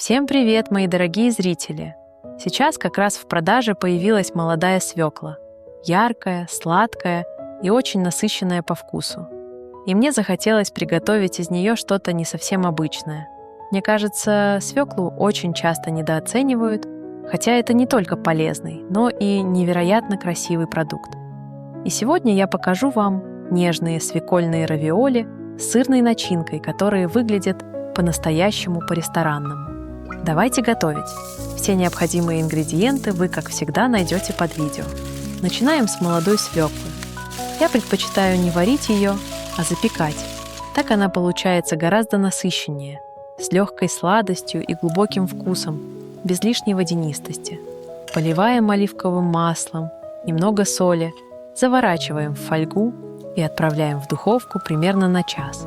Всем привет, мои дорогие зрители! Сейчас как раз в продаже появилась молодая свекла. Яркая, сладкая и очень насыщенная по вкусу. И мне захотелось приготовить из нее что-то не совсем обычное. Мне кажется, свеклу очень часто недооценивают, хотя это не только полезный, но и невероятно красивый продукт. И сегодня я покажу вам нежные свекольные равиоли с сырной начинкой, которые выглядят по-настоящему по-ресторанному. Давайте готовить. Все необходимые ингредиенты вы, как всегда, найдете под видео. Начинаем с молодой свеклы. Я предпочитаю не варить ее, а запекать. Так она получается гораздо насыщеннее, с легкой сладостью и глубоким вкусом, без лишней водянистости. Поливаем оливковым маслом, немного соли, заворачиваем в фольгу и отправляем в духовку примерно на час.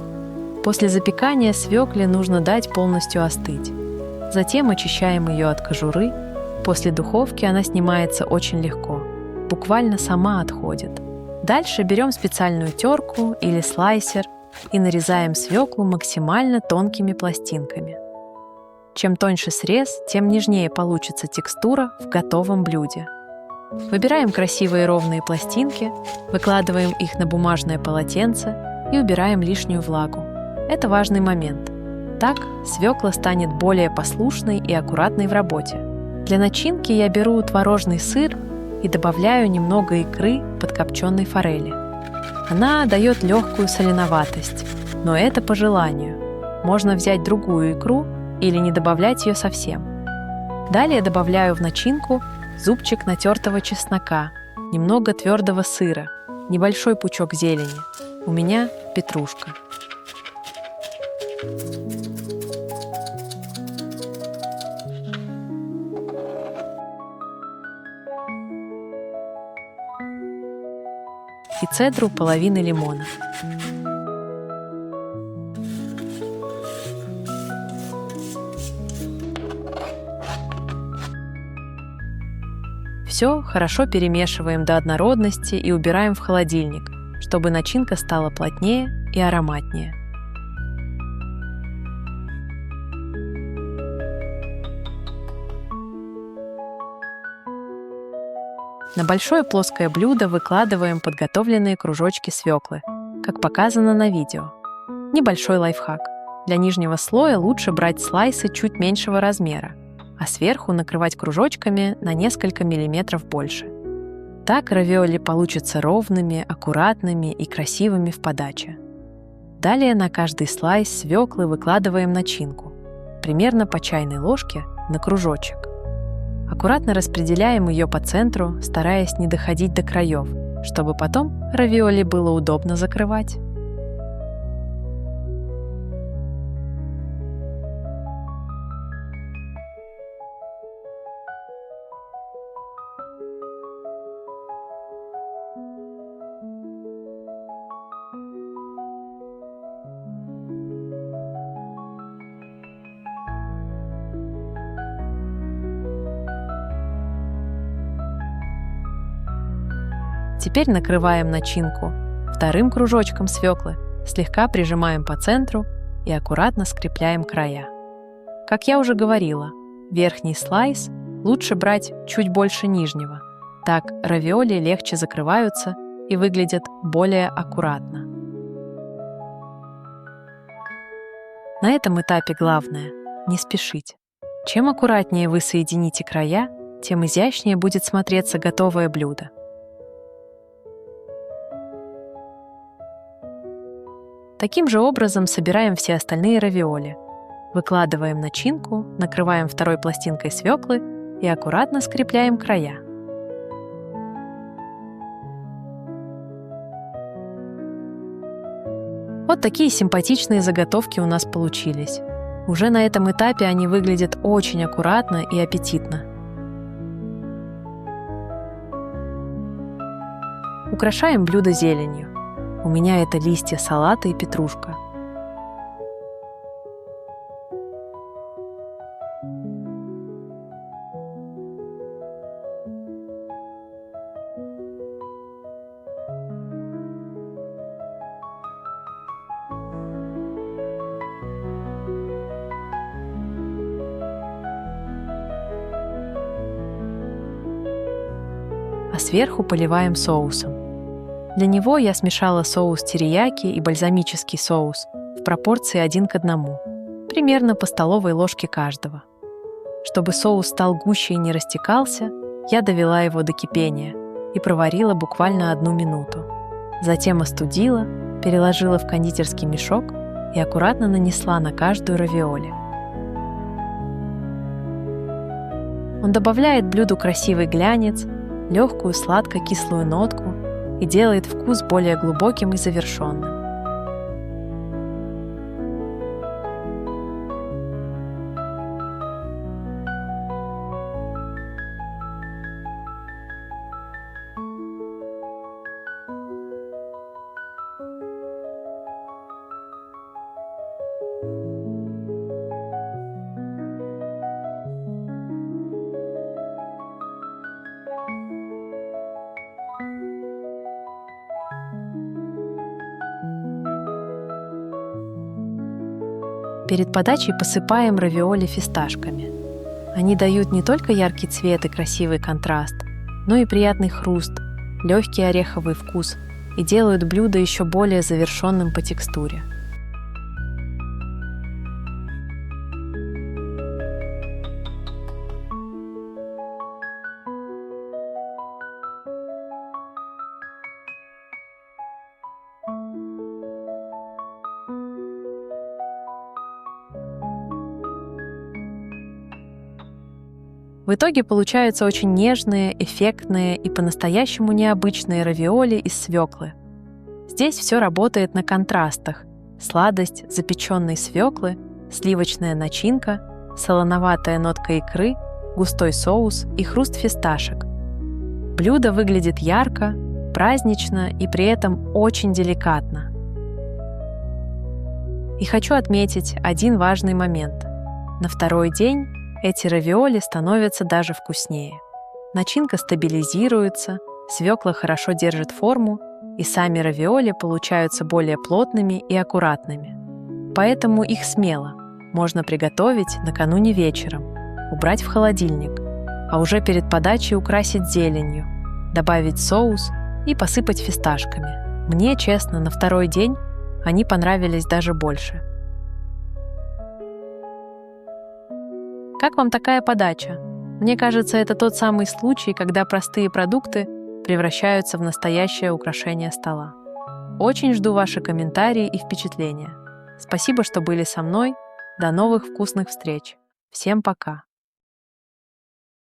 После запекания свекле нужно дать полностью остыть. Затем очищаем ее от кожуры. После духовки она снимается очень легко, буквально сама отходит. Дальше берем специальную терку или слайсер и нарезаем свеклу максимально тонкими пластинками. Чем тоньше срез, тем нежнее получится текстура в готовом блюде. Выбираем красивые ровные пластинки, выкладываем их на бумажное полотенце и убираем лишнюю влагу. Это важный момент. Так свекла станет более послушной и аккуратной в работе. Для начинки я беру творожный сыр и добавляю немного икры подкопченной форели. Она дает легкую соленоватость, но это по желанию. Можно взять другую икру или не добавлять ее совсем. Далее добавляю в начинку зубчик натертого чеснока, немного твердого сыра, небольшой пучок зелени. У меня петрушка. И цедру половины лимона. Все хорошо перемешиваем до однородности и убираем в холодильник, чтобы начинка стала плотнее и ароматнее. На большое плоское блюдо выкладываем подготовленные кружочки свеклы, как показано на видео. Небольшой лайфхак. Для нижнего слоя лучше брать слайсы чуть меньшего размера, а сверху накрывать кружочками на несколько миллиметров больше. Так равиоли получатся ровными, аккуратными и красивыми в подаче. Далее на каждый слайс свеклы выкладываем начинку, примерно по чайной ложке на кружочек. Аккуратно распределяем ее по центру, стараясь не доходить до краев, чтобы потом равиоли было удобно закрывать. Теперь накрываем начинку вторым кружочком свеклы, слегка прижимаем по центру и аккуратно скрепляем края. Как я уже говорила, верхний слайс лучше брать чуть больше нижнего. Так равиоли легче закрываются и выглядят более аккуратно. На этом этапе главное – не спешить. Чем аккуратнее вы соедините края, тем изящнее будет смотреться готовое блюдо. Таким же образом собираем все остальные равиоли. Выкладываем начинку, накрываем второй пластинкой свеклы и аккуратно скрепляем края. Вот такие симпатичные заготовки у нас получились. Уже на этом этапе они выглядят очень аккуратно и аппетитно. Украшаем блюдо зеленью. У меня это листья салата и петрушка. сверху поливаем соусом. Для него я смешала соус терияки и бальзамический соус в пропорции 1:1, примерно по столовой ложке каждого. Чтобы соус стал гуще и не растекался, я довела его до кипения и проварила буквально 1 минуту. Затем остудила, переложила в кондитерский мешок и аккуратно нанесла на каждую равиоли. Он добавляет блюду красивый глянец, легкую сладко-кислую нотку и делает вкус более глубоким и завершенным. Перед подачей посыпаем равиоли фисташками. Они дают не только яркий цвет и красивый контраст, но и приятный хруст, легкий ореховый вкус и делают блюдо еще более завершенным по текстуре. В итоге получаются очень нежные, эффектные и по-настоящему необычные равиоли из свеклы. Здесь все работает на контрастах: сладость запеченной свеклы, сливочная начинка, солоноватая нотка икры, густой соус и хруст фисташек. Блюдо выглядит ярко, празднично и при этом очень деликатно. И хочу отметить один важный момент. На второй день эти равиоли становятся даже вкуснее. Начинка стабилизируется, свекла хорошо держит форму, и сами равиоли получаются более плотными и аккуратными. Поэтому их смело можно приготовить накануне вечером, убрать в холодильник, а уже перед подачей украсить зеленью, добавить соус и посыпать фисташками. Мне, честно, на второй день они понравились даже больше. Как вам такая подача? Мне кажется, это тот самый случай, когда простые продукты превращаются в настоящее украшение стола. Очень жду ваши комментарии и впечатления. Спасибо, что были со мной. До новых вкусных встреч. Всем пока!